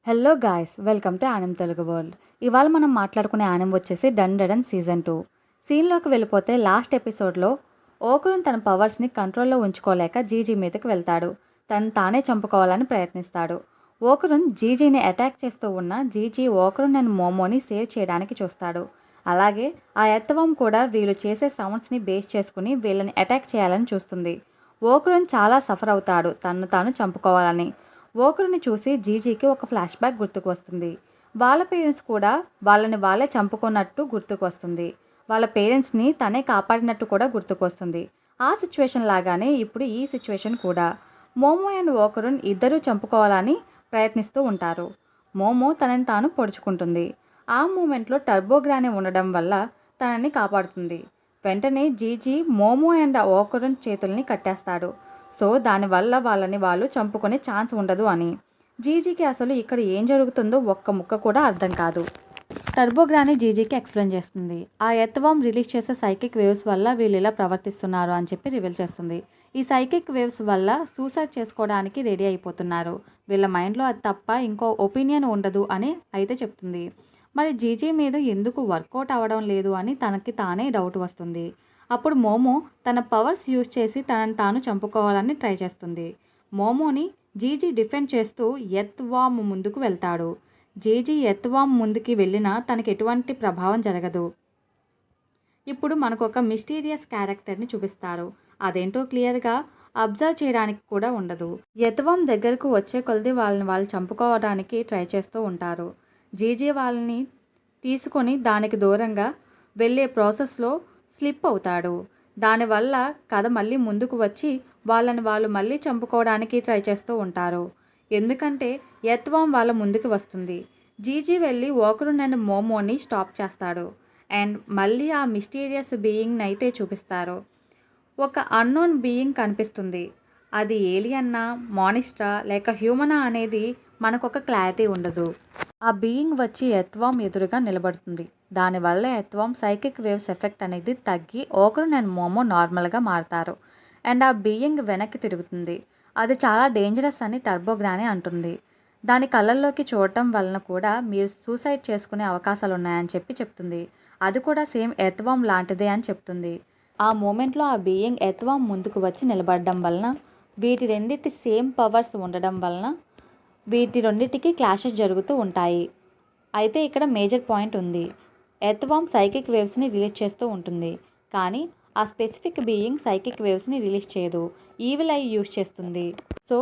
Hello guys, welcome to anime Telugu world. ఇవాళ మనం మాట్లాడుకునే యానిమ్ వచ్చేసి డండడన్ సీజన్ 2. సీన్లోకి వెళ్ళిపోతే లాస్ట్ ఎపిసోడ్లో ఓకురున్ తన పవర్స్ని కంట్రోల్లో ఉంచుకోలేక జీజీ మీదకి వెళ్తాడు. తను తానే చంపుకోవాలని ప్రయత్నిస్తాడు. ఓకురున్ జీజీని అటాక్ చేస్తూ ఉన్న జీజీ ఓకురున్ అండ్ మోమోని సేవ్ చేయడానికి చూస్తాడు. అలాగే ఆ ఎత్తవం కూడా వీళ్ళు చేసే సౌండ్స్ని బేస్ చేసుకుని వీళ్ళని అటాక్ చేయాలని చూస్తుంది. ఓకురున్ చాలా సఫర్ అవుతాడు తను తాను చంపుకోవాలని. ఓకురుని చూసి జీజీకి ఒక ఫ్లాష్ బ్యాక్ గుర్తుకు వస్తుంది. వాళ్ళ పేరెంట్స్ కూడా వాళ్ళని వాళ్ళే చంపుకున్నట్టు గుర్తుకు వస్తుంది. వాళ్ళ పేరెంట్స్ని తనే కాపాడినట్టు కూడా గుర్తుకు వస్తుంది. ఆ సిచ్యువేషన్ లాగానే ఇప్పుడు ఈ సిచ్యువేషన్ కూడా. మోమో అండ్ ఓకురున్ ఇద్దరూ చంపుకోవాలని ప్రయత్నిస్తూ ఉంటారు. మోమో తనని తాను పొడుచుకుంటుంది. ఆ మూమెంట్లో టర్బోగ్రాని ఉండడం వల్ల తనని కాపాడుతుంది. వెంటనే జీజీ మోమో అండ్ ఓకురున్ చేతుల్ని కట్టేస్తాడు. సో దానివల్ల వాళ్ళని వాళ్ళు చంపుకునే ఛాన్స్ ఉండదు అని. జీజీకి అసలు ఇక్కడ ఏం జరుగుతుందో ఒక్క ముక్క కూడా అర్థం కాదు. టర్బోగ్రాని జీజీకి ఎక్స్ప్లెయిన్ చేస్తుంది. ఆ ఎర్త్వార్మ్ రిలీజ్ చేసే సైకిక్ వేవ్స్ వల్ల వీళ్ళు ఇలా ప్రవర్తిస్తున్నారు అని చెప్పి రివీల్ చేస్తుంది. ఈ సైకిక్ వేవ్స్ వల్ల సూసైడ్ చేసుకోవడానికి రెడీ అయిపోతున్నారు. వీళ్ళ మైండ్లో అది తప్ప ఇంకో ఒపీనియన్ ఉండదు అని అయితే చెప్తుంది. మరి జీజీ మీద ఎందుకు వర్కౌట్ అవ్వడం లేదు అని తనకి తానే డౌట్ వస్తుంది. అప్పుడు మోమో తన పవర్స్ యూజ్ చేసి తనని తాను చంపుకోవాలని ట్రై చేస్తుంది. మోమోని జీజీ డిఫెండ్ చేస్తూ ఎర్త్వార్మ్ ముందుకు వెళ్తాడు. జీజీ ఎర్త్వార్మ్ ముందుకి వెళ్ళినా తనకి ఎటువంటి ప్రభావం జరగదు. ఇప్పుడు మనకు ఒక మిస్టీరియస్ క్యారెక్టర్ని చూపిస్తారు. అదేంటో క్లియర్గా అబ్జర్వ్ చేయడానికి కూడా ఉండదు. ఎర్త్వార్మ్ దగ్గరకు వచ్చే కొలది వాళ్ళని వాళ్ళు చంపుకోవడానికి ట్రై చేస్తూ ఉంటారు. జీజీ వాళ్ళని తీసుకొని దానికి దూరంగా వెళ్ళే ప్రాసెస్లో స్లిప్ అవుతాడు. దానివల్ల కథ మళ్ళీ ముందుకు వచ్చి వాళ్ళని వాళ్ళు మళ్ళీ చంపుకోవడానికి ట్రై చేస్తూ ఉంటారు. ఎందుకంటే ఎర్త్వార్మ్ వాళ్ళ ముందుకు వస్తుంది. జీజీ వెళ్ళి ఓకురున్ అండ్ మోమోని స్టాప్ చేస్తాడు. అండ్ మళ్ళీ ఆ మిస్టీరియస్ బీయింగ్ని అయితే చూపిస్తారు. ఒక అన్నోన్ బీయింగ్ కనిపిస్తుంది. అది ఏలియన్నా, మానిస్ట్రా లేక హ్యూమనా అనేది మనకొక క్లారిటీ ఉండదు. ఆ బీయింగ్ వచ్చి ఎర్త్వార్మ్ ఎదురుగా నిలబడుతుంది. దానివల్ల ఎర్త్వార్మ్ సైకిక్ వేవ్స్ ఎఫెక్ట్ అనేది తగ్గి ఓకురున్ అండ్ మోమో నార్మల్గా మారుతారు. అండ్ ఆ బీయింగ్ వెనక్కి తిరుగుతుంది. అది చాలా డేంజరస్ అని టర్బోగ్రాని అంటుంది. దాని కళ్ళల్లోకి చూడటం వలన కూడా మీరు సూసైడ్ చేసుకునే అవకాశాలు ఉన్నాయని చెప్తుంది. అది కూడా సేమ్ ఎర్త్వార్మ్ లాంటిదే అని చెప్తుంది. ఆ మూమెంట్లో ఆ బీయింగ్ ఎర్త్వార్మ్ ముందుకు వచ్చి నిలబడడం వలన వీటి రెండింటి సేమ్ పవర్స్ ఉండడం వలన వీటి రెండింటికి క్లాషెస్ జరుగుతూ ఉంటాయి. అయితే ఇక్కడ మేజర్ పాయింట్ ఉంది. ఎర్త్వార్మ్ సైకిక్ వేవ్స్ని రిలీజ్ చేస్తూ ఉంటుంది. కానీ ఆ స్పెసిఫిక్ బీయింగ్ సైకిక్ వేవ్స్ని రిలీజ్ చేయదు. ఈవిల్ ఐ యూజ్ చేస్తుంది. సో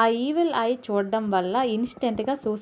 ఆ ఈవిల్ ఐ చూడడం వల్ల ఇన్స్టెంట్గా